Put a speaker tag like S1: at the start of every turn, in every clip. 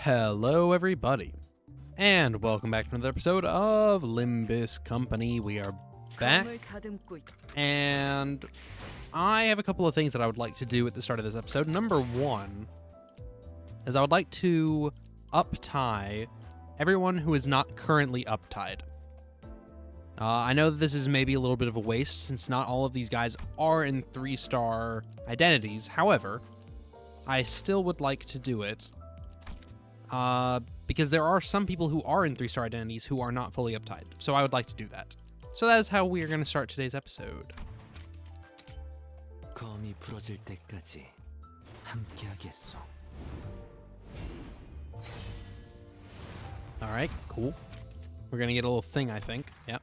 S1: Hello, everybody, and welcome back to another episode of Limbus Company. We are back, and I have a couple of things that I would like to do at the start of this episode. Number one is I would like to up-tie everyone who is not currently up-tied. I know that this is maybe a little bit of a waste since not all of these guys are in 3-star identities. However, I still would like to do it because there are some people who are in 3-star identities who are not fully up-tied. So I would like to do that. So that is how we are going to start today's episode. Alright, cool. We're going to get a little thing, I think. Yep.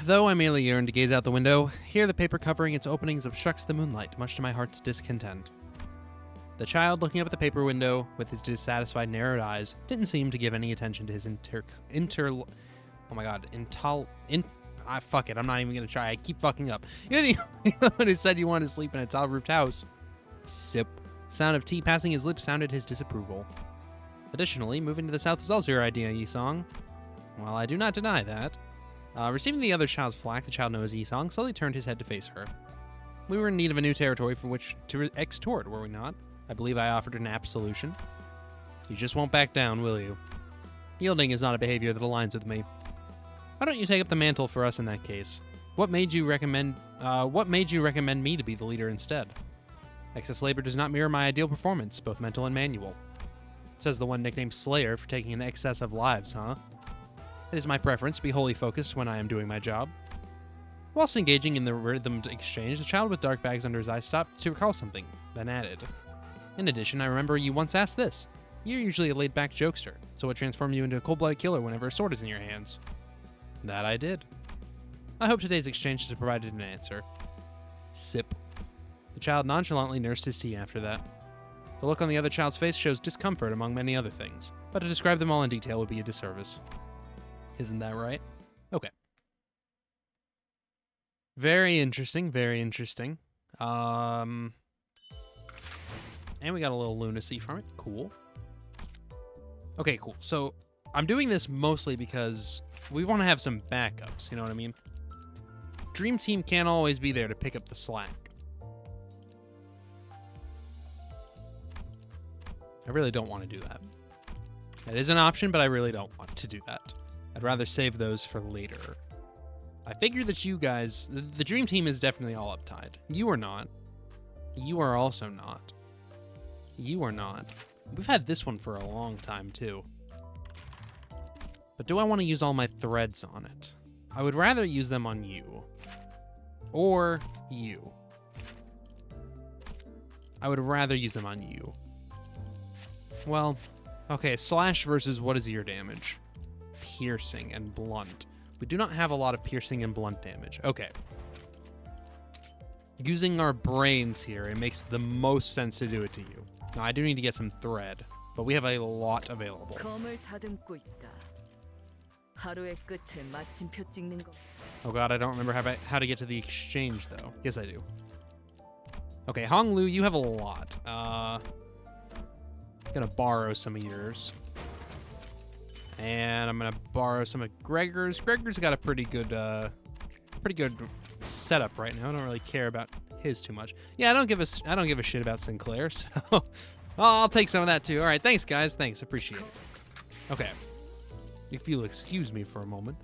S1: Though I merely yearn to gaze out the window, here the paper covering its openings obstructs the moonlight, much to my heart's discontent. The child, looking up at the paper window with his dissatisfied, narrowed eyes, didn't seem to give any attention to his fuck it, I'm not even gonna try, I keep fucking up. You're the only one who said you wanted to sleep in a tile-roofed house. Sip. Sound of tea passing his lips sounded his disapproval. Additionally, moving to the south was also your idea, Yi-Song. Well, I do not deny that. Receiving the other child's flack, the child known as Yi-Song slowly turned his head to face her. We were in need of a new territory from which to extort, were we not? I believe I offered an apt solution. You just won't back down, will you? Yielding is not a behavior that aligns with me. Why don't you take up the mantle for us in that case? What made you recommend me to be the leader instead? Excess labor does not mirror my ideal performance, both mental and manual. Says the one nicknamed Slayer for taking an excess of lives, huh? It is my preference to be wholly focused when I am doing my job. Whilst engaging in the rhythmed exchange, the child with dark bags under his eyes stopped to recall something, then added. In addition, I remember you once asked this. You're usually a laid-back jokester, so what transformed you into a cold-blooded killer whenever a sword is in your hands? That I did. I hope today's exchange has provided an answer. Sip. The child nonchalantly nursed his tea after that. The look on the other child's face shows discomfort among many other things, but to describe them all in detail would be a disservice. Isn't that right? Okay. Very interesting, very interesting. And we got a little lunacy from it. Cool. Okay, cool. So I'm doing this mostly because we want to have some backups, you know what I mean? Dream Team can't always be there to pick up the slack. I really don't want to do that. That is an option, but I really don't want to do that. I'd rather save those for later. I figure that you guys, the Dream Team is definitely all uptied. You are not. You are also not. You are not. We've had this one for a long time, too. But do I want to use all my threads on it? I would rather use them on you. Or you. I would rather use them on you. Well, okay, slash versus what is your damage? Piercing and blunt. We do not have a lot of piercing and blunt damage. Okay. Using our brains here, it makes the most sense to do it to you. Now, I do need to get some thread, but we have a lot available. Oh god, I don't remember how to get to the exchange, though. Yes, I do. Okay, Honglu, you have a lot. Gonna borrow some of yours. And I'm gonna borrow some of Gregor's. Gregor's got a pretty good setup right now. I don't really care about his too much. Yeah, I don't give a shit about Sinclair, so I'll take some of that too. All right, thanks guys, thanks, appreciate it. Okay, if you'll excuse me for a moment.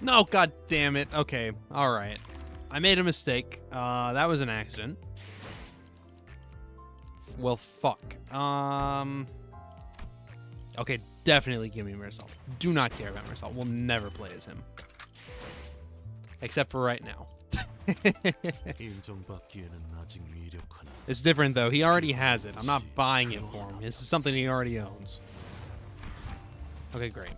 S1: No, god damn it. Okay, all right, I made a mistake. That was an accident. Well, fuck. Okay, definitely give me Marisol. Do not care about Marisol. We'll never play as him. Except for right now. It's different, though. He already has it. I'm not buying it for him. This is something he already owns. Okay, great.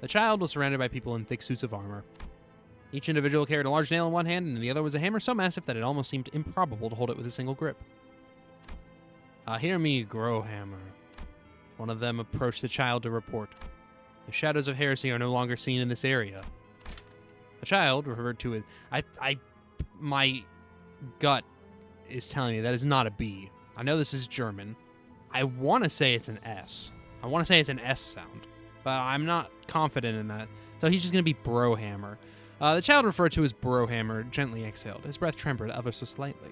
S1: The child was surrounded by people in thick suits of armor. Each individual carried a large nail in one hand, and the other was a hammer so massive that it almost seemed improbable to hold it with a single grip. Hear me grow, hammer. One of them approached the child to report. The shadows of heresy are no longer seen in this area. The child, referred to as... my gut is telling me that is not a B. I know this is German. I want to say it's an S. I want to say it's an S sound, but I'm not confident in that. So he's just going to be Brohammer. The child referred to as Brohammer gently exhaled. His breath trembled ever so slightly.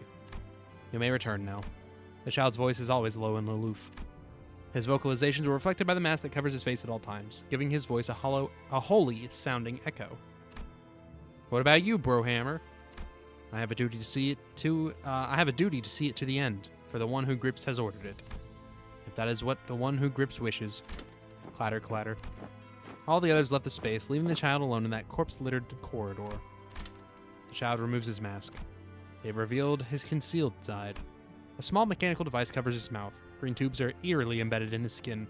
S1: You may return now. The child's voice is always low and aloof. His vocalizations were reflected by the mask that covers his face at all times, giving his voice a holy-sounding echo. What about you, Brohammer? I have a duty to see it to the end, for the one who grips has ordered it. If that is what the one who grips wishes. Clatter, clatter. All the others left the space, leaving the child alone in that corpse-littered corridor. The child removes his mask. They've revealed his concealed side. A small mechanical device covers his mouth. Green tubes are eerily embedded in his skin.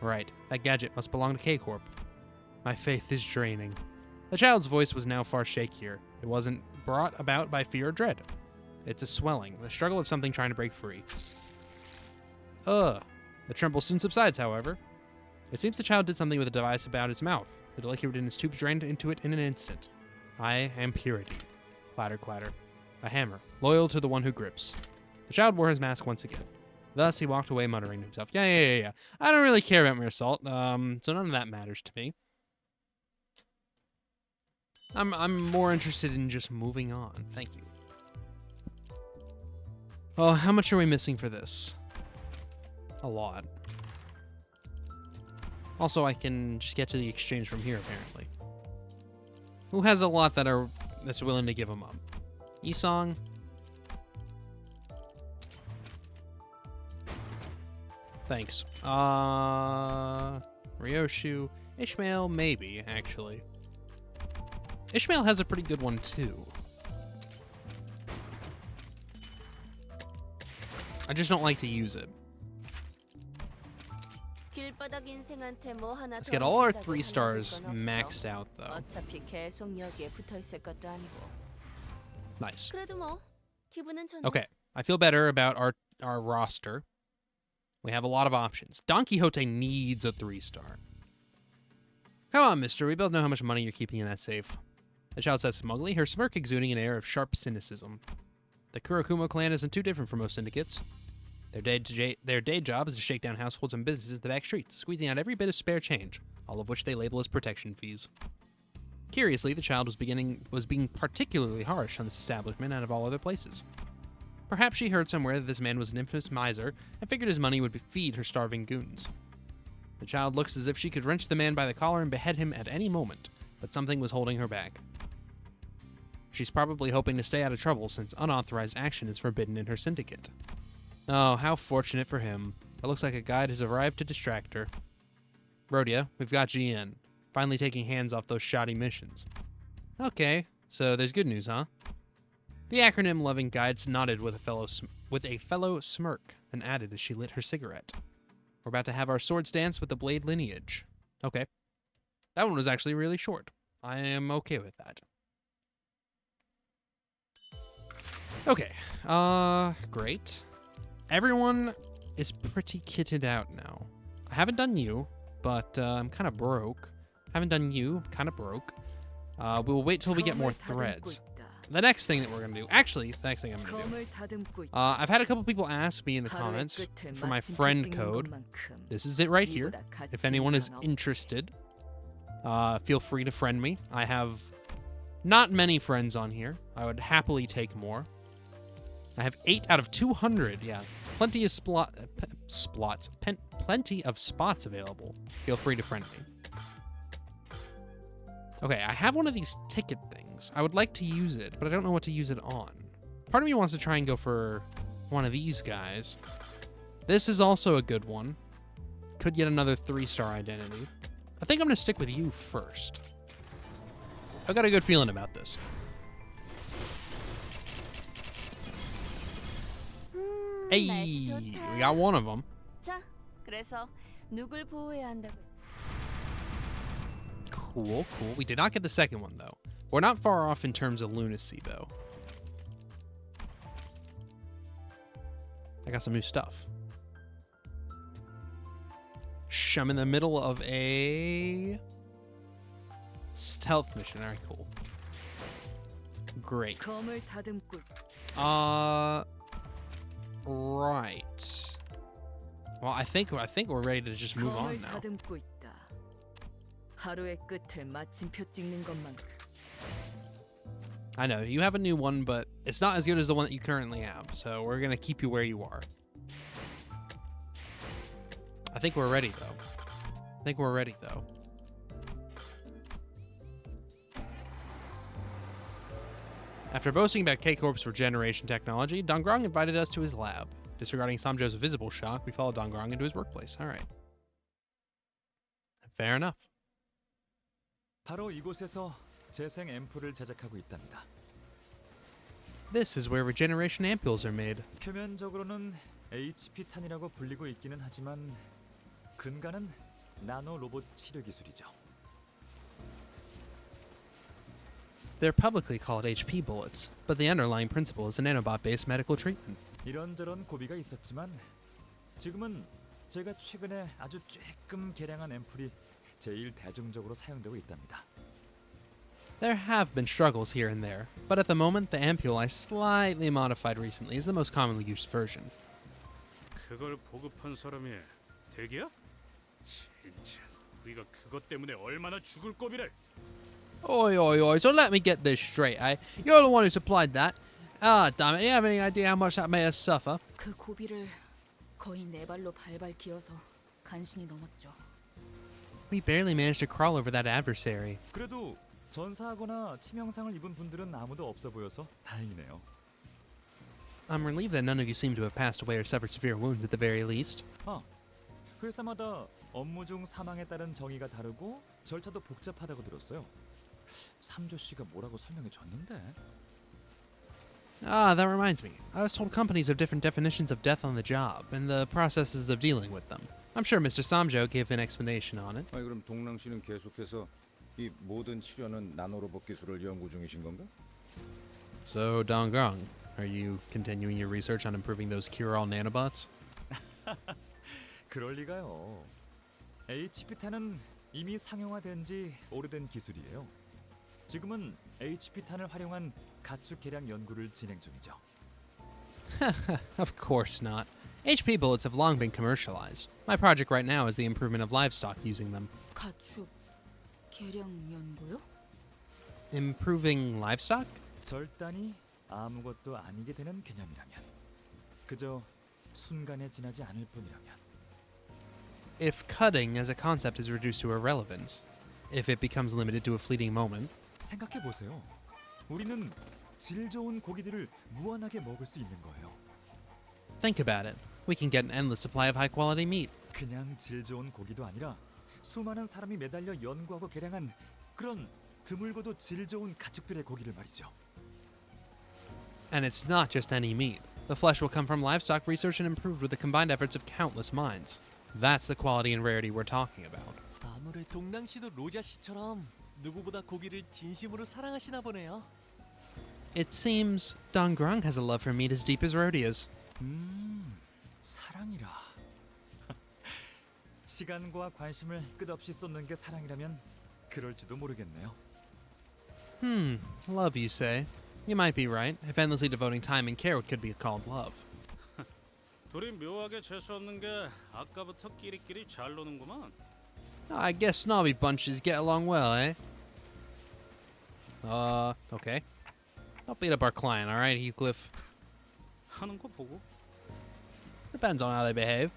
S1: Right, that gadget must belong to K-Corp. My faith is draining. The child's voice was now far shakier. It wasn't brought about by fear or dread. It's a swelling, the struggle of something trying to break free. The tremble soon subsides, however. It seems the child did something with the device about his mouth. The liquid in his tubes drained into it in an instant. I am purity. Clatter, clatter. A hammer, loyal to the one who grips. The child wore his mask once again. Thus, he walked away muttering to himself, yeah. I don't really care about mere salt, so none of that matters to me. I'm more interested in just moving on. Thank you. Oh, how much are we missing for this? A lot. Also, I can just get to the exchange from here, apparently. Who has a lot that's willing to give them up? Isong? Thanks. Ryoshu. Ishmael, maybe, actually. Ishmael has a pretty good one, too. I just don't like to use it. Let's get all our 3 stars maxed out, though. Nice. Okay, I feel better about our roster. We have a lot of options. Don Quixote needs a 3-star. Come on, mister. We both know how much money you're keeping in that safe. The child said smugly, her smirk exuding an air of sharp cynicism. The Kurokumo clan isn't too different from most syndicates. Their day job is to shake down households and businesses in the back streets, squeezing out every bit of spare change, all of which they label as protection fees. Curiously, the child was being particularly harsh on this establishment out of all other places. Perhaps she heard somewhere that this man was an infamous miser and figured his money would feed her starving goons. The child looks as if she could wrench the man by the collar and behead him at any moment, but something was holding her back. She's probably hoping to stay out of trouble since unauthorized action is forbidden in her syndicate. Oh, how fortunate for him. It looks like a guide has arrived to distract her. Rodya, we've got GN. Finally taking hands off those shoddy missions. Okay, so there's good news, huh? The acronym-loving guides nodded with a fellow smirk, then added as she lit her cigarette. We're about to have our swords dance with the blade lineage. Okay. That one was actually really short. I am okay with that. Okay. Great. Everyone is pretty kitted out now. I haven't done you, but I'm kind of broke. Haven't done you, kind of broke. We'll wait till we get more threads. The next thing that we're going to do, actually, the next thing I'm going to do, I've had a couple people ask me in the comments for my friend code. This is it right here. If anyone is interested, feel free to friend me. I have not many friends on here. I would happily take more. I have 8 out of 200. Yeah, plenty of plenty of spots available. Feel free to friend me. Okay, I have one of these ticket things. I would like to use it, but I don't know what to use it on. Part of me wants to try and go for one of these guys. This is also a good one. Could get another 3-star identity. I think I'm going to stick with you first. I've got a good feeling about this. Hey, we got one of them. Cool. We did not get the second one, though. We're not far off in terms of lunacy, though. I got some new stuff. Shh, I'm in the middle of a stealth mission. All right, cool. Great. Right. Well, I think we're ready to just move on now. I know you have a new one, but it's not as good as the one that you currently have. So we're gonna keep you where you are. I think we're ready though. After boasting about K-Corp's regeneration technology, Dongrong invited us to his lab. Disregarding Samjo's visible shock, we followed Dongrong into his workplace. All right. Fair enough.
S2: 바로 이곳에서 재생 앰플을 제작하고 있답니다.
S1: This is where regeneration ampules are made.
S2: 표면적으로는 HP 탄이라고 불리고 있기는 하지만 근간은 나노 로봇 치료 기술이죠.
S1: They're publicly called HP bullets, but the underlying principle is a nanobot-based medical treatment.
S2: 이런저런 고비가 있었지만 지금은 제가 최근에 아주 조금 개량한 앰플이 제일 대중적으로 사용되고 있답니다.
S1: There have been struggles here and there, but at the moment, the ampule I slightly modified recently is the most commonly used version.
S3: 그걸 보급한 사람이 대기야? 진짜 우리가 그것 때문에 얼마나 죽을 꼽이래.
S1: Oi, so let me get this straight, eh? You're the one who supplied that. Ah, damn it, you have any idea how much that made us suffer?
S4: 그 고비를 거의 네 발로 발발 기어서 간신히 넘었죠.
S1: We barely managed to crawl over that adversary.
S2: 그래도 전사하거나 치명상을 입은 분들은 아무도 없어 보여서 다행이네요.
S1: I'm relieved that none of you seem to have passed away or suffered severe wounds at the very least.
S2: 회사마다 업무 중 사망에 따른 정의가 다르고 절차도 복잡하다고 들었어요. 삼조 씨가 뭐라고 설명해 줬는데?
S1: Ah, that reminds me. I was told companies have different definitions of death on the job and the processes of dealing with them. I'm sure Mr. Samjo gave an explanation on it.
S5: 아니 그럼 동랑 씨는 계속해서 이 모든 치료는 나노로봇 기술을 연구 중이신 건가?
S1: So, Dongrong, are you continuing your research on improving those cure-all nanobots?
S2: 그럴 리가요. HP탄은 이미 상용화된 지 오래된 기술이에요. 지금은 HP탄을 활용한 가축 개량 연구를 진행 중이죠.
S1: Of course not. HP bullets have long been commercialized. My project right now is the improvement of livestock using them.
S4: 가축 개량 연구요?
S1: Improving livestock?
S2: 절단이 아무것도 아니게 되는 개념이라면, 그저 순간에 지나지 않을 뿐이라면.
S1: If cutting as a concept is reduced to irrelevance, if it becomes limited to a fleeting moment.
S2: 생각해 보세요. 우리는 질 좋은 고기들을 무한하게 먹을 수 있는 거예요.
S1: Think about it. We can get an endless supply of high-quality meat.
S2: 그냥 질 좋은 고기도 아니라 수많은 사람이 매달려 연구하고 개량한 그런 드물고도 질 좋은 가축들의 고기를 말이죠.
S1: And it's not just any meat. The flesh will come from livestock research and improved with the combined efforts of countless minds. That's the quality and rarity we're talking about.
S6: 아무래 동랑 씨도 로자 씨처럼 누구보다 고기를 진심으로 사랑하시나 보네요.
S1: It seems Dongrong has a love for meat as deep as Rodya's.
S2: 사랑이라. 시간과 관심을 끝없이 쏟는 게 사랑이라면 그럴지도 모르겠네요.
S1: Love, you say? You might be right. If endlessly devoting time and care could be called love.
S3: 둘이 묘하게 재수 없는 게 아까부터 끼리끼리 잘 노는구만.
S1: I guess snobby bunches get along well, eh? Okay. Don't beat up our client, alright, Heathcliff?
S3: 하는 거 보고.
S1: Depends on how they behave.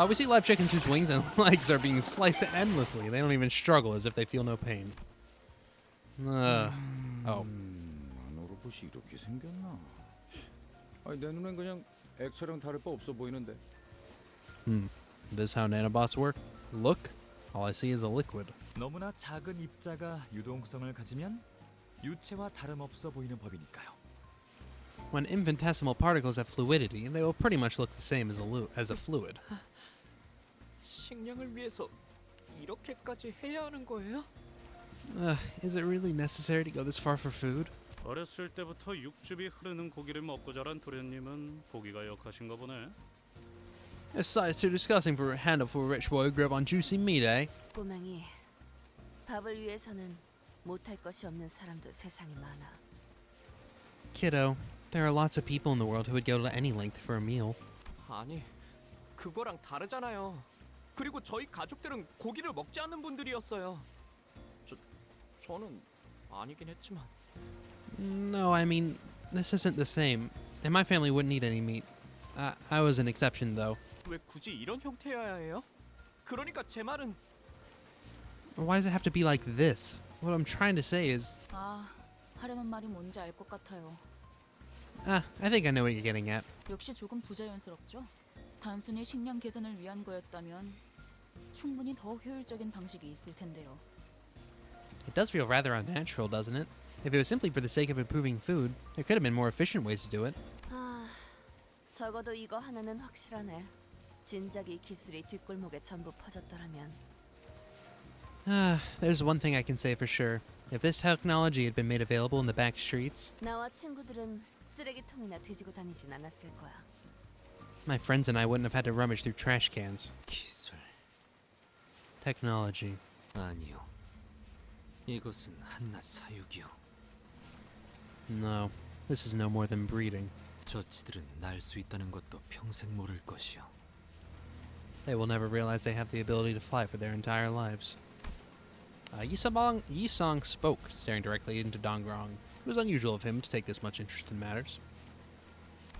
S1: We see live chickens whose wings and legs are being sliced endlessly. They don't even struggle as if they feel no pain.
S5: 나노로봇이 이렇게 생겼나? 아니 내 눈엔 그냥 액체랑 다를 바 없어 보이는데.
S1: This how nanobots work? Look? All I see is a liquid.
S2: 너무나 작은 입자가 유동성을 가지면 유체와 다름없어 보이는 법이니까요.
S1: When infinitesimal particles have fluidity, they will pretty much look the same as a fluid.
S6: 식량을 위해서 이렇게까지 해야 하는 거예요?
S1: Is it really necessary to go this far for food?
S3: 어렸을 때부터 육즙이 흐르는 고기를 먹고 자란 도련님은 보기가 역하신가 보네.
S1: This size too disgusting for a handful of rich boy who grew up on juicy meat, eh?
S4: 꼬맹이, 밥을 위해서는 못할 것이 없는 사람도 세상에 많아.
S1: Kiddo, there are lots of people in the world who would go to any length for a meal.
S6: 아니, 그거랑 다르잖아요. 그리고 저희 가족들은 고기를 먹지 않는 분들이었어요. 저는 아니긴 했지만.
S1: No, I mean, this isn't the same. And my family wouldn't eat any meat. I was an exception, though.
S6: 왜 굳이 이런 형태여야 해요? 그러니까 제 말은
S1: Why does it have to be like this? What I'm trying to say is...
S4: 아, 하려는 말이 뭔지 알 것 같아요.
S1: I think I know what you're getting at.
S4: 역시 조금 부자연스럽죠? 단순히 식량 개선을 위한 거였다면 충분히 더 효율적인 방식이 있을 텐데요.
S1: It does feel rather unnatural, doesn't it? If it was simply for the sake of improving food, there could have been more efficient ways to do it.
S4: 아, 적어도 이거 하나는 확실하네. 진작 이 기술이 뒷골목에 전부 퍼졌더라면.
S1: There's one thing I can say for sure. If this technology had been made available in the back streets,
S4: 나와 친구들은 쓰레기통이나 뒤지고 다니진 않았을 거야.
S1: my friends and I wouldn't have had to rummage through trash cans.
S7: 기술
S1: Technology.
S7: 아니요. 이것은 한낱 사육이요.
S1: No, this is no more than breeding.
S7: 저치들은 날 수 있다는 것도 평생 모를 것이요.
S1: They will never realize they have the ability to fly for their entire lives. Yisong spoke, staring directly into Dongrong. It was unusual of him to take this much interest in matters.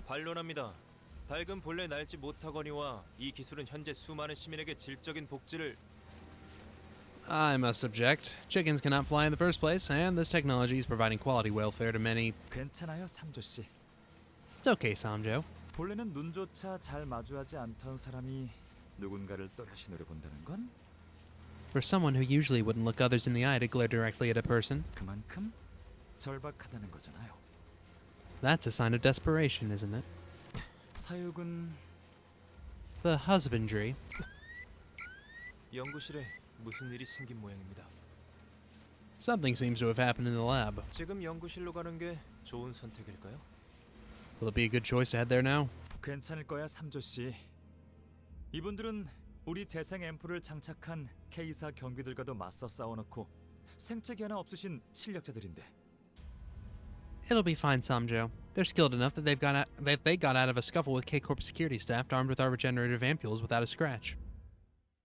S6: 반론합니다. 닭은 본래 날지 못하거니와 이 기술은 현재 수많은 시민에게 질적인 복지를
S1: I must object. Chickens cannot fly in the first place, and this technology is providing quality welfare to many.
S2: 괜찮아요, 삼조 씨.
S1: It's okay, Samjo.
S2: 본래는 눈조차 잘 마주하지 않던 사람이 누군가를 또렷이 노려본다는 건
S1: For someone who usually wouldn't look others in the eye to glare directly at a person,
S2: 그만큼 절박하다는 거잖아요.
S1: that's a sign of desperation, isn't it?
S2: 사육은
S1: The husbandry.
S6: 연구실에 무슨 일이 생긴 모양입니다.
S1: Something seems to have happened in the lab.
S6: 지금 연구실로 가는 게 좋은 선택일까요?
S1: Will it be a good choice to head there now?
S2: 괜찮을 거야, 삼조 씨. 이분들은 우리 재생 앰플을 장착한 K사 경비들과도 맞서 싸워놓고 생채기 하나 없으신 실력자들인데.
S1: It'll be fine, Samjo. They're skilled enough that they got out of a scuffle with K-Corp security staff armed with our regenerative ampules without a scratch.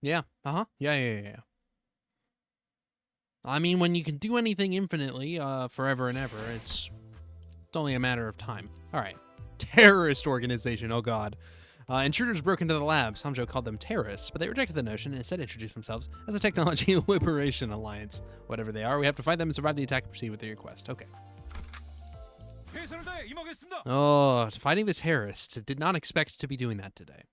S1: Yeah, yeah. I mean, when you can do anything infinitely, forever and ever, it's only a matter of time. All right. Terrorist organization, oh god. Intruders broke into the lab. Samjo called them terrorists, but they rejected the notion and instead introduced themselves as a Technology Liberation Alliance. Whatever they are, we have to fight them and survive the attack and proceed with the request. Okay. Oh, fighting the terrorists. Did not expect to be doing that today.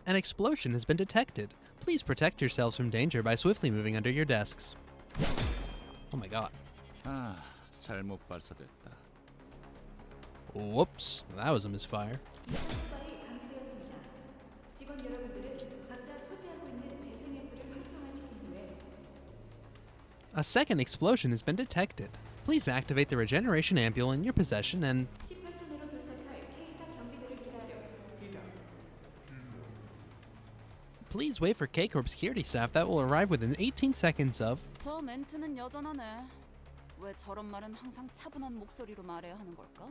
S1: An explosion has been detected. Please protect yourselves from danger by swiftly moving under your desks. Oh my god.
S5: 아, 잘못 발사됐다.
S1: Whoops. That was a misfire. A second explosion has been detected. Please activate the regeneration ampule in your possession and... Please wait for K-Corp security staff that will arrive within 18 seconds of...
S4: 저 멘트는 여전하네. 왜 저런 말은 항상 차분한 목소리로 말해야 하는 걸까?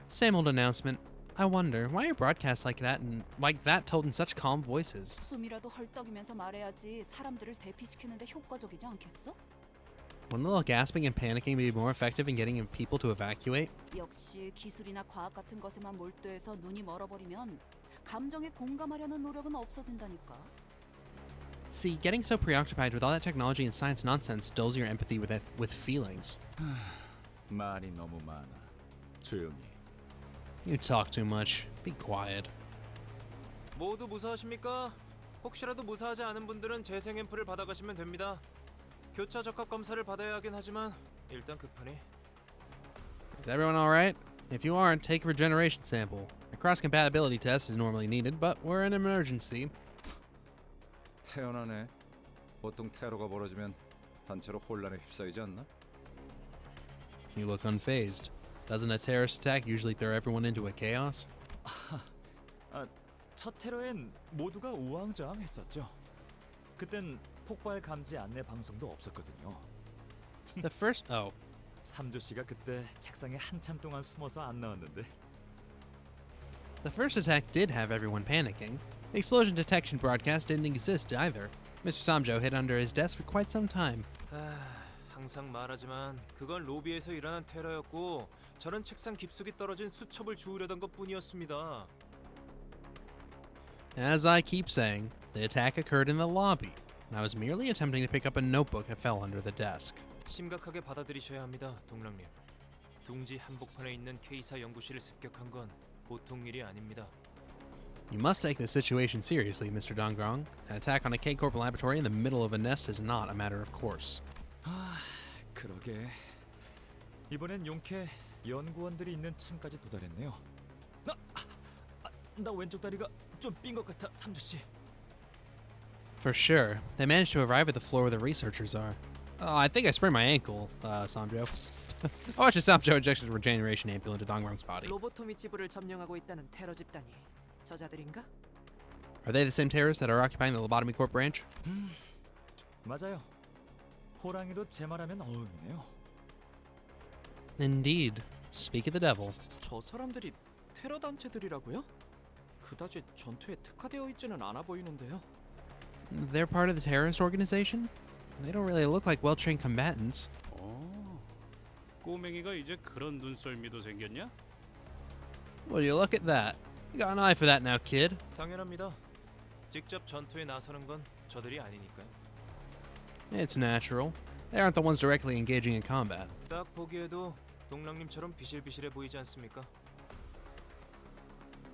S1: Same old announcement. I wonder, why are broadcasts like that told in such calm voices?
S4: 숨이라도 헐떡이면서 말해야지 사람들을 대피시키는데 효과적이지 않겠어?
S1: Wouldn't a little gasping and panicking be more effective in getting people to evacuate?
S4: 역시 기술이나 과학 같은 것에만 몰두해서 눈이 멀어버리면 감정에 공감하려는 노력은 없어진다니까.
S1: See, getting so preoccupied with all that technology and science nonsense dulls your empathy with feelings.
S5: 말이 너무 많아. 조용히.
S1: You talk too much. Be quiet.
S6: 모두 무사하십니까? 혹시라도 무사하지 않은 분들은 재생 앰플을 받아가시면 됩니다. 교차 적합 검사를 받아야 하긴 하지만 일단 급하니.
S1: Is everyone alright? If you aren't, take a regeneration sample. A cross-compatibility test is normally needed, but we're in an emergency.
S5: 태어나네. 보통 테러가 벌어지면 단체로 혼란에 휩싸이지 않나?
S1: You look unfazed. Doesn't a terrorist attack usually throw everyone into a chaos?
S2: 첫 테러엔 모두가 우왕좌왕했었죠. 그땐 폭발 감지 안내 방송도 없었거든요.
S1: The first... Oh.
S2: 삼조 씨가 그때 책상에 한참 동안 숨어서 안 나왔는데.
S1: The first attack did have everyone panicking. The explosion detection broadcast didn't exist either. Mr. Samjo hid under his desk for quite some time.
S6: 항상 말하지만 그건 로비에서 일어난 테러였고 저는 책상 깊숙이 떨어진 수첩을 주우려던 것뿐이었습니다.
S1: As I keep saying, the attack occurred in the lobby, and I was merely attempting to pick up a notebook that fell under the desk.
S6: 심각하게 받아들이셔야 합니다, 동랑님. 둥지 한복판에 있는 K사 연구실을 습격한 건 보통 일이 아닙니다.
S1: You must take this situation seriously, Mr. Dongrong. An attack on a K-Corp laboratory in the middle of a nest is not a matter of course.
S2: 그러게. 이번엔 용케 연구원들이 있는 층까지 도달했네요. 나 왼쪽 다리가 좀 삔 것 같아, 삼조 씨.
S1: For sure. They managed to arrive at the floor where the researchers are. Oh, I think I sprained my ankle, Samjo. I watched a Samjo injected a regeneration ampule into Dongrong's body.
S8: 로보토미 지부를 점령하고 있다는 테러 집단이 저자들인가?
S1: Are they the same terrorists that are occupying the Lobotomy Corp branch?
S2: 맞아요. 호랑이도 제 말하면 어음이네요.
S1: Indeed. Speak of the devil.
S8: 저 사람들이 테러 단체들이라고요? 그다지 전투에 특화되어 있지는 않아 보이는데요.
S1: They're part of the terrorist organization? They don't really look like well-trained combatants.
S3: 꼬맹이가 이제 그런 눈썰미도 생겼냐?
S1: Well, you look at that. You got an eye for that now, kid.
S6: 당연합니다. 직접 전투에 나서는 건 저들이 아니니까요.
S1: It's natural. They aren't the ones directly engaging in combat.
S6: 딱 보기에도 동랑님처럼 비실비실해 보이지 않습니까?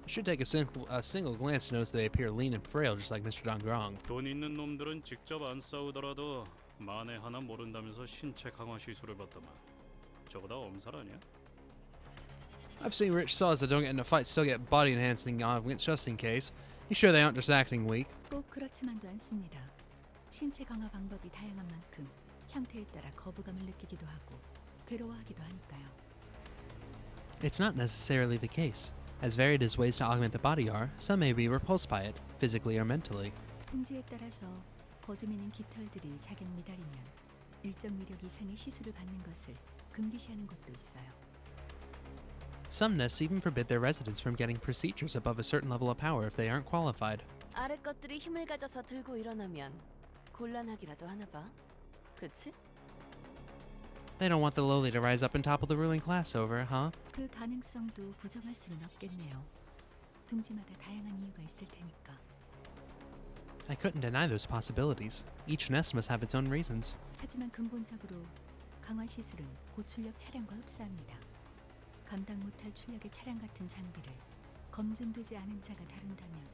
S1: You should take a single glance to notice they appear lean and frail, just like Mr. Dongrong.
S3: 돈 있는 놈들은 직접 안 싸우더라도 만에 하나 모른다면서 신체 강화 시술을 받더만. 저거 다 엄살 아니야?
S1: I've seen rich saws that don't get into fights still get body enhancing augments just in case. You sure they aren't just acting weak?
S9: 꼭 그렇지만도 않습니다. 신체 강화 방법이 다양한 만큼 형태에 따라 거부감을 느끼기도 하고 괴로워하기도 하니까요.
S1: It's not necessarily the case. As varied as ways to augment the body are, some may be repulsed by it, physically or mentally.
S9: 둥지에 따라서 거좀 있는 깃털들이 작용 미달이면 일정 위력 이상의 시술을 받는 것을 금기시하는 곳도 있어요.
S1: Some nests even forbid their residents from getting procedures above a certain level of power if they aren't qualified.
S10: 아래 것들이 힘을 가져서 들고 일어나면 곤란하기라도 하나 봐. 그치?
S1: They don't want the lowly to rise up and topple the ruling class over, huh?
S9: 그 가능성도 부정할 수는 없겠네요. 둥지마다 다양한 이유가 있을 테니까.
S1: I couldn't deny those possibilities. Each nest must have its own reasons.
S9: 하지만 근본적으로 강화 시술은 고출력 차량과 흡사합니다. 감당 못할 출력의 차량 같은 장비를 검증되지 않은 자가 다룬다면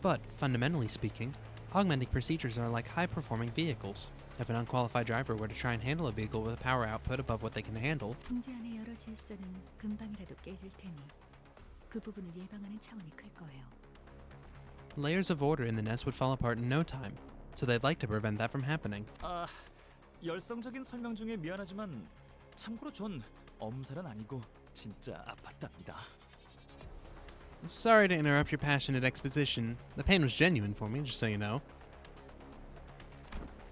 S1: But, fundamentally speaking, augmenting procedures are like high-performing vehicles. If an unqualified driver were to try and handle a vehicle with a power output above what they can handle,
S9: 둥지 안의 여러 질서는 금방이라도 깨질 테니 그 부분을 예방하는 차원이 클 거예요.
S1: layers of order in the nest would fall apart in no time, so they'd like to prevent that from happening.
S2: 열성적인 설명 중에 미안하지만 참고로 전 엄살은 아니고 진짜 아팠답니다.
S1: Sorry to interrupt your passionate exposition. The pain was genuine for me, just so you know.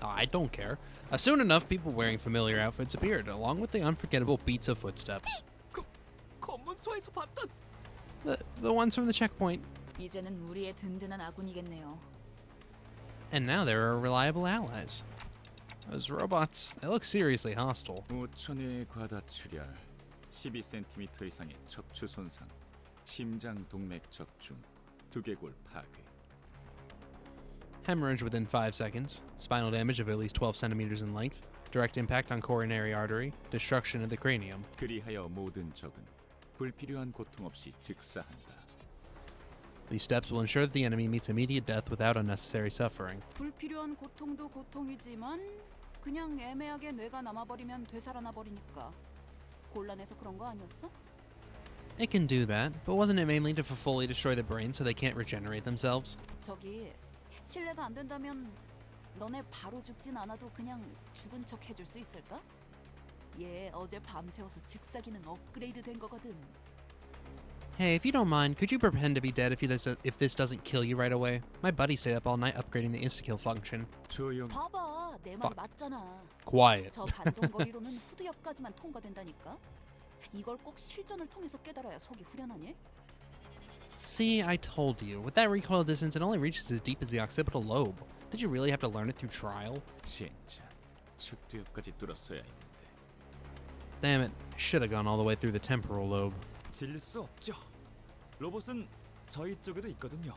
S1: Oh, I don't care. Soon enough, people wearing familiar outfits appeared, along with the unforgettable beats of footsteps.
S8: 검문소에서 봤던
S1: The ones from the checkpoint.
S4: 이제는 우리의 든든한 아군이겠네요.
S1: And now they're our reliable allies. Those robots, they look seriously hostile.
S5: 5천의 과다 출혈, 12cm 이상의 척추 손상, 심장 동맥 적중, 두개골 파괴.
S1: Hemorrhage within 5 seconds, spinal damage of at least 12 centimeters in length, direct impact on coronary artery, destruction of the cranium.
S5: 그리하여 모든 적은 불필요한 고통 없이 즉사한다.
S1: These steps will ensure that the enemy meets immediate death without unnecessary suffering.
S4: 불필요한 고통도 고통이지만 그냥 애매하게 뇌가 남아버리면 되살아나 버리니까 곤란해서 그런 거 아니었어?
S1: It can do that, but wasn't it mainly to fully destroy the brain so they can't regenerate themselves?
S4: 저기 신뢰가 안 된다면 너네 바로 죽진 않아도 그냥 죽은 척 해줄 수 있을까? 얘 어제 밤새워서 즉사기능 업그레이드 된 거거든.
S1: Hey, if you don't mind, could you pretend to be dead if this doesn't kill you right away? My buddy stayed up all night upgrading the insta-kill function.
S5: 조용.
S4: 봐봐, 내
S1: Fuck.
S4: 말이 맞잖아.
S1: Quiet.
S4: 저 반동거리로는 후두엽까지만 통과된다니까. 이걸 꼭 실전을 통해서 깨달아야 속이 후련하니?
S1: See, I told you. With that recoil distance, it only reaches as deep as the occipital lobe. Did you really have to learn it through trial?
S5: 진짜 측두엽까지 뚫었어야 했는데.
S1: Damn it. I should have gone all the way through the temporal lobe.
S2: 질 수 없죠. 로봇은 저희 쪽에도 있거든요.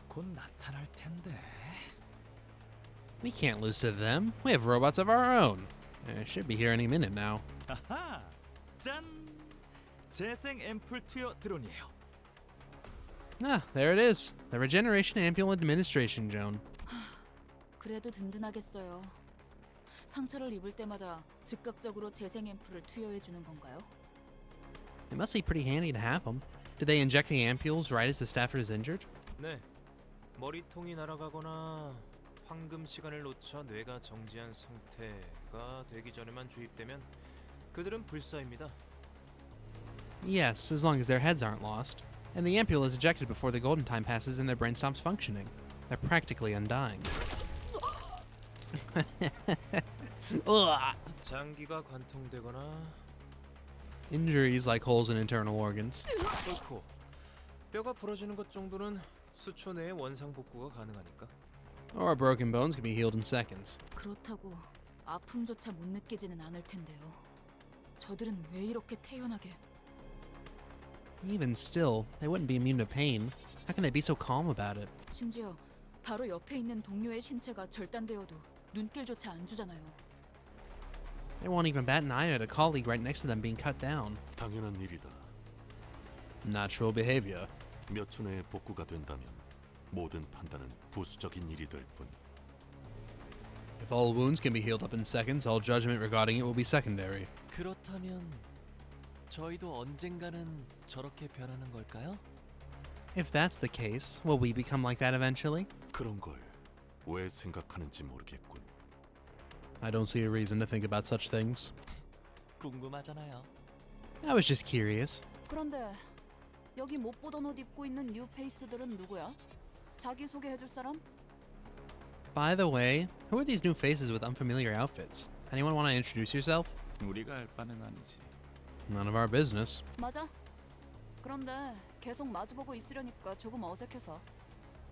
S2: 곧 나타날 텐데.
S1: We can't lose to them. We have robots of our own. Should be here any minute now.
S2: 아하! 짠! 재생 앰플 투여 드론이에요.
S1: Ah, there it is. The Regeneration Ampule Administration Drone.
S4: 그래도 든든하겠어요. 상처를 입을 때마다 즉각적으로 재생 앰플을 투여해 주는 건가요?
S1: It must be pretty handy to have them. Do they inject the ampules right as the staffer is injured?
S6: 네. 머리통이 날아가거나 황금 시간을 놓쳐 뇌가 정지한 상태가 되기 전에만 주입되면 그들은 불사입니다.
S1: Yes, as long as their heads aren't lost. And the ampule is ejected before the golden time passes and their brain stops functioning. They're practically undying. Ugh.
S6: 장기가 관통되거나
S1: Injuries like holes in internal organs.
S6: 그렇고 뼈가 부러지는 것 정도는 수초 내에 원상 복구가 가능하니까.
S1: Or broken bones can be healed in seconds.
S4: 그렇다고 아픔조차 못 느끼지는 않을 텐데요. 저들은 왜 이렇게 태연하게?
S1: Even still, they wouldn't be immune to pain. How can they be so calm about it?
S4: 심지어 바로 옆에 있는 동료의 신체가 절단되어도 눈길조차 안 주잖아요.
S1: They won't even bat an eye at a colleague right next to them being cut down.
S11: 당연한 일이다.
S1: Natural behavior.
S11: 몇 초 내에 복구가 된다면 모든 판단은 부수적인 일이 될 뿐.
S1: If all wounds can be healed up in seconds, all judgment regarding it will be secondary.
S8: 그렇다면 저희도 언젠가는 저렇게 변하는 걸까요?
S1: If that's the case, will we become like that eventually?
S11: 그런 걸 왜 생각하는지 모르겠군.
S1: I don't see a reason to think about such things.
S8: 궁금하잖아요.
S1: I was just curious.
S4: 그런데 여기 못 보던 옷 입고 있는 뉴 페이스들은 누구야? 자기 소개해줄 사람?
S1: By the way, who are these new faces with unfamiliar outfits? Anyone want to introduce yourself?
S5: 우리가 알 바는 아니지.
S1: None of our business.
S4: 맞아. 그런데 계속 마주보고 있으려니까 조금 어색해서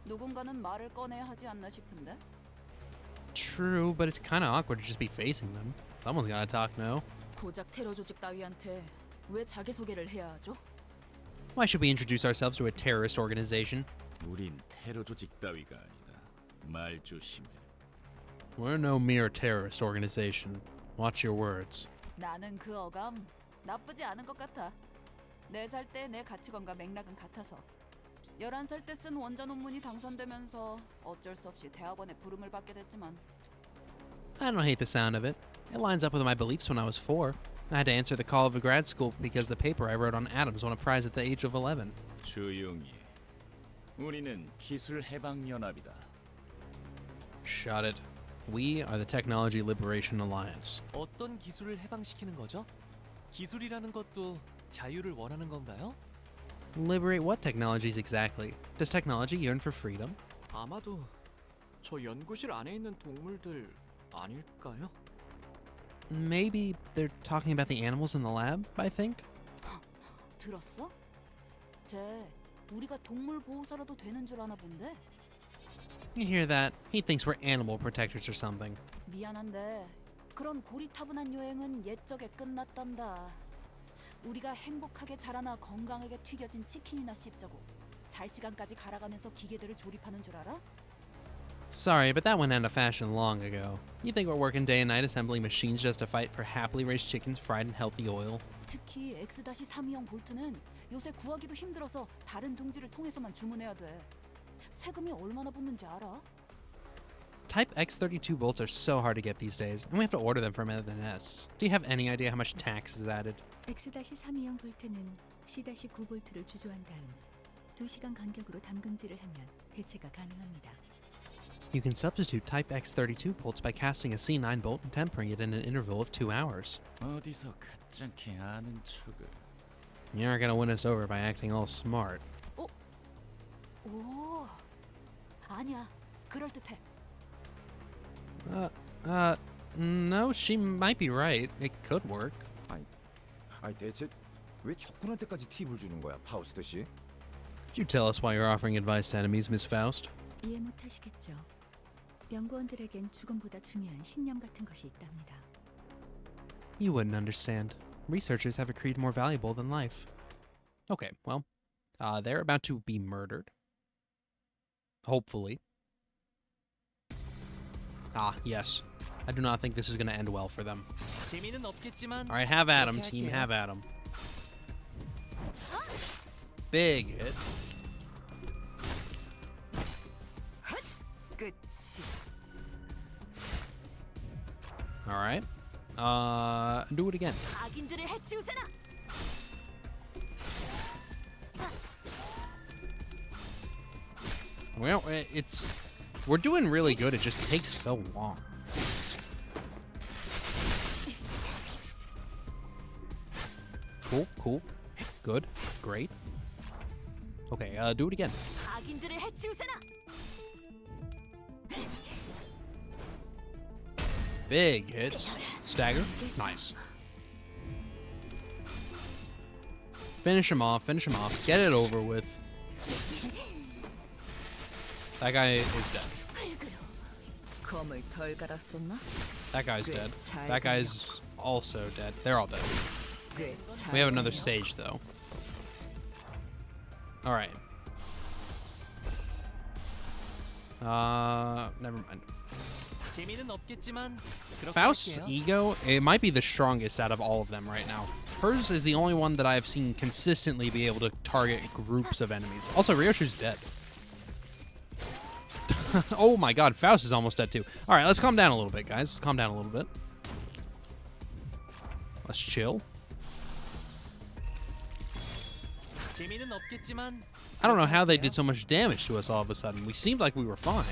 S4: 누군가는 말을 꺼내야 하지 않나 싶은데.
S1: True, but it's kind of awkward to just be facing them. Someone's gotta talk, no?
S4: 고작 테러 조직 따위한테 왜 자기 소개를 해야 하죠?
S1: Why should we introduce ourselves to a terrorist organization?
S5: 우린 테러 조직 따위가 아니다. 말 조심해.
S1: We're no mere terrorist organization. Watch your words.
S4: 나는 그 어감 나쁘지 않은 것 같아. 4살 때 내 가치관과 맥락은 같아서 11살 때 쓴 원자 논문이 당선되면서 어쩔 수 없이 대학원에 부름을 받게 됐지만
S1: I don't hate the sound of it. It lines up with my beliefs when I was 4. I had to answer the call of a grad school because the paper I wrote on atoms won a prize at the age of 11.
S5: 조용히 해. 우리는 기술 해방 연합이다.
S1: Shut it. We are the Technology Liberation Alliance.
S8: 어떤 기술을 해방시키는 거죠? 기술이라는 것도 자유를 원하는 건가요?
S1: Liberate what technologies exactly? Does technology yearn for freedom?
S8: 아마도 저 연구실 안에 있는 동물들 아닐까요?
S1: Maybe they're talking about the animals in the lab, I think?
S4: 들었어? 쟤 우리가 동물 보호사라도 되는 줄 아나 본데?
S1: You hear that? He thinks we're animal protectors or something.
S4: 미안한데 그런 고리타분한 여행은 옛적에 끝났단다. 우리가 행복하게 자라나 건강하게 튀겨진 치킨이나 씹자고 잘 시간까지 갈아가면서 기계들을 조립하는 줄 알아?
S1: Sorry, but that went out of fashion long ago. You think we're working day and night assembling machines just to fight for happily raised chickens fried in healthy oil?
S4: 특히 X-32형 볼트는 요새 구하기도 힘들어서 다른 둥지를 통해서만 주문해야 돼. 세금이 얼마나 붙는지 알아?
S1: Type X32 bolts are so hard to get these days, and we have to order them from M&S. Do you have any idea how much tax is added?
S9: X-32형 볼트는 C-9 볼트를 주조한 다음 2시간 간격으로 담금질을 하면 대체가 가능합니다.
S1: You can substitute Type X32 bolts by casting a C9 bolt and tempering it in an interval of 2 hours.
S5: 어디서 가짜게 아는 척을.
S1: You aren't gonna win us over by acting all smart.
S4: 오, 아니야. 그럴듯해.
S1: No, she might be right. It could work.
S12: 아니 대체 왜 척군한테까지 팁을 주는 거야, 파우스트 씨?
S1: Could you tell us why you're offering advice to enemies, Miss Faust?
S9: 이해 못하시겠죠. 연구원들에겐 죽음보다 중요한 신념 같은 것이 있답니다.
S1: You wouldn't understand. Researchers have a creed more valuable than life. Okay, well, they're about to be murdered. Hopefully. Ah, yes. I do not think this is going to end well for them. Alright, have at him, team, have at him. Big hit. Alright. Do it again. Well, we're doing really good. It just takes so long. Cool, cool. Good, great. Okay, do it again. Big hits. Stagger. Nice. Finish him off, finish him off. Get it over with. That guy is dead. That guy's dead. That guy's also dead. They're all dead. We have another stage, though. Alright. Never mind. Faust's ego, it might be the strongest out of all of them right now. Hers is the only one that I've seen consistently be able to target groups of enemies. Also, Ryoshu's dead. Oh my god, Faust is almost dead too. Alright, let's calm down a little bit, guys. Let's calm down a little bit. Let's chill. I don't know how they did so much damage to us all of a sudden. We seemed like we were fine.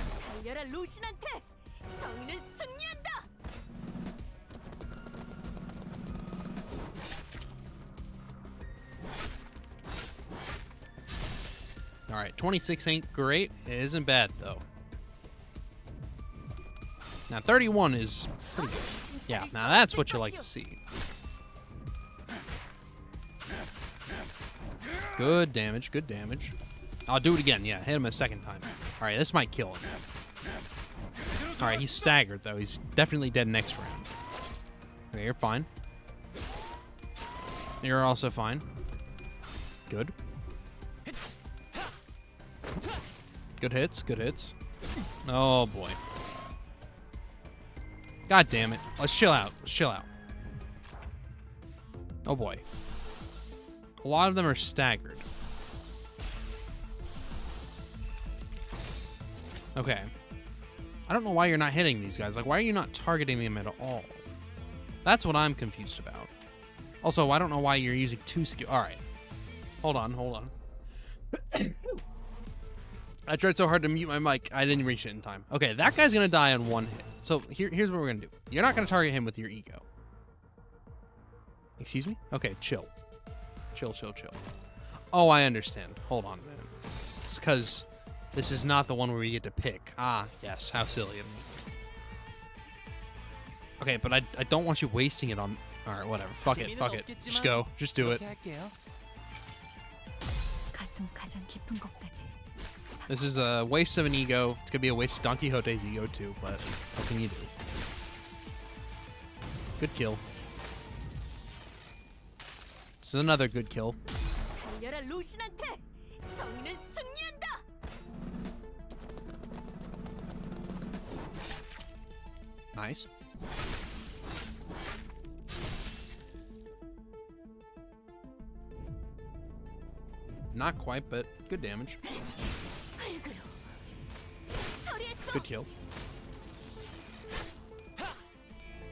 S1: Alright, 26 ain't great. It isn't bad, though. Now, 31 is pretty good. Yeah, now that's what you like to see. Good damage, good damage. I'll do it again. Yeah, hit him a second time. Alright, this might kill him. Alright, he's staggered, though. He's definitely dead next round. Okay, you're fine. You're also fine. Good. Good hits, good hits. Oh, boy. God damn it. Let's chill out. Let's chill out. Oh, boy. A lot of them are staggered. Okay. I don't know why you're not hitting these guys. Like, why are you not targeting them at all? That's what I'm confused about. Also, I don't know why you're using 2 skill. Alright. Hold on, hold on. I tried so hard to mute my mic, I didn't reach it in time. Okay, that guy's gonna die on 1 hit. So here's what we're gonna do. You're not gonna target him with your ego. Excuse me? Okay, chill. Chill, chill, chill. Oh, I understand. Hold on a minute. It's because this is not the one where we get to pick. Ah, yes. How silly of me. Okay, but I don't want you wasting it on... Alright, whatever. Fuck it. Fuck it. Just go. Just do it. This is a waste of an ego. It's gonna be a waste of Don Quixote's ego too, but what can you do? Good kill. This is another good kill. Nice. Not quite, but good damage. Good kill.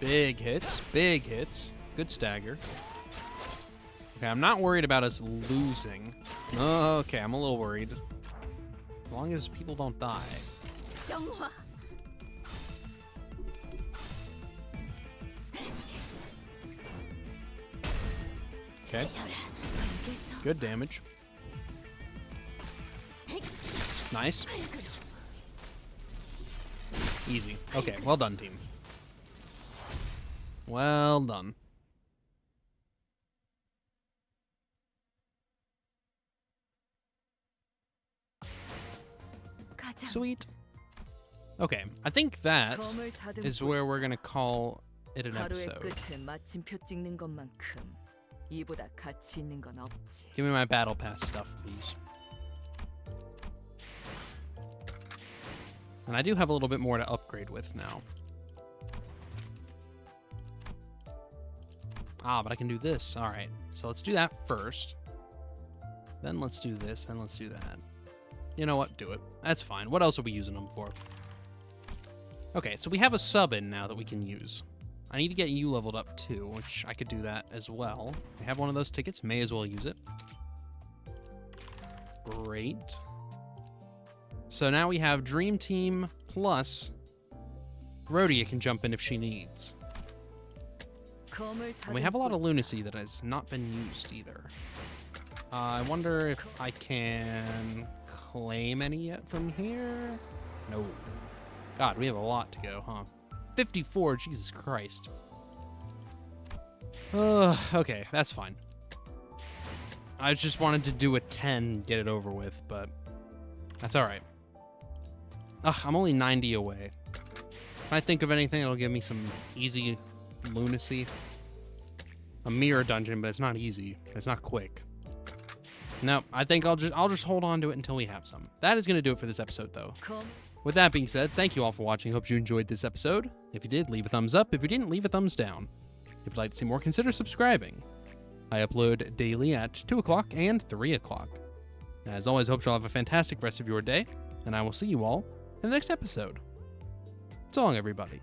S1: Big hits. Big hits. Good stagger. Okay, I'm not worried about us losing. Okay, I'm a little worried. As long as people don't die. Okay. Good damage. Nice. Easy. Okay, well done, team. Well done. Sweet. Okay, I think that is where we're gonna call it an episode. Give me my battle pass stuff, please. And I do have a little bit more to upgrade with now. Ah, but I can do this. All right, so let's do that first. Then let's do this, and let's do that. You know what? Do it. That's fine. What else are we using them for? Okay, so we have a sub in now that we can use. I need to get you leveled up too, which I could do that as well. I have one of those tickets. May as well use it. Great. So now we have Dream Team plus Rodya can jump in if she needs. And we have a lot of lunacy that has not been used either. I wonder if I can claim any yet from here? No. God, we have a lot to go, huh? 54, Jesus Christ. Okay, that's fine. I just wanted to do a 10, get it over with, but that's alright. Ugh, I'm only 90 away. If I think of anything, it'll give me some easy lunacy. A mirror dungeon, but it's not easy. It's not quick. No, I think I'll just hold on to it until we have some. That is going to do it for this episode, though. With that being said, thank you all for watching. Hope you enjoyed this episode. If you did, leave a thumbs up. If you didn't, leave a thumbs down. If you'd like to see more, consider subscribing. I upload daily at 2 o'clock and 3 o'clock. As always, hope you all have a fantastic rest of your day, and I will see you all in the next episode. So long, everybody.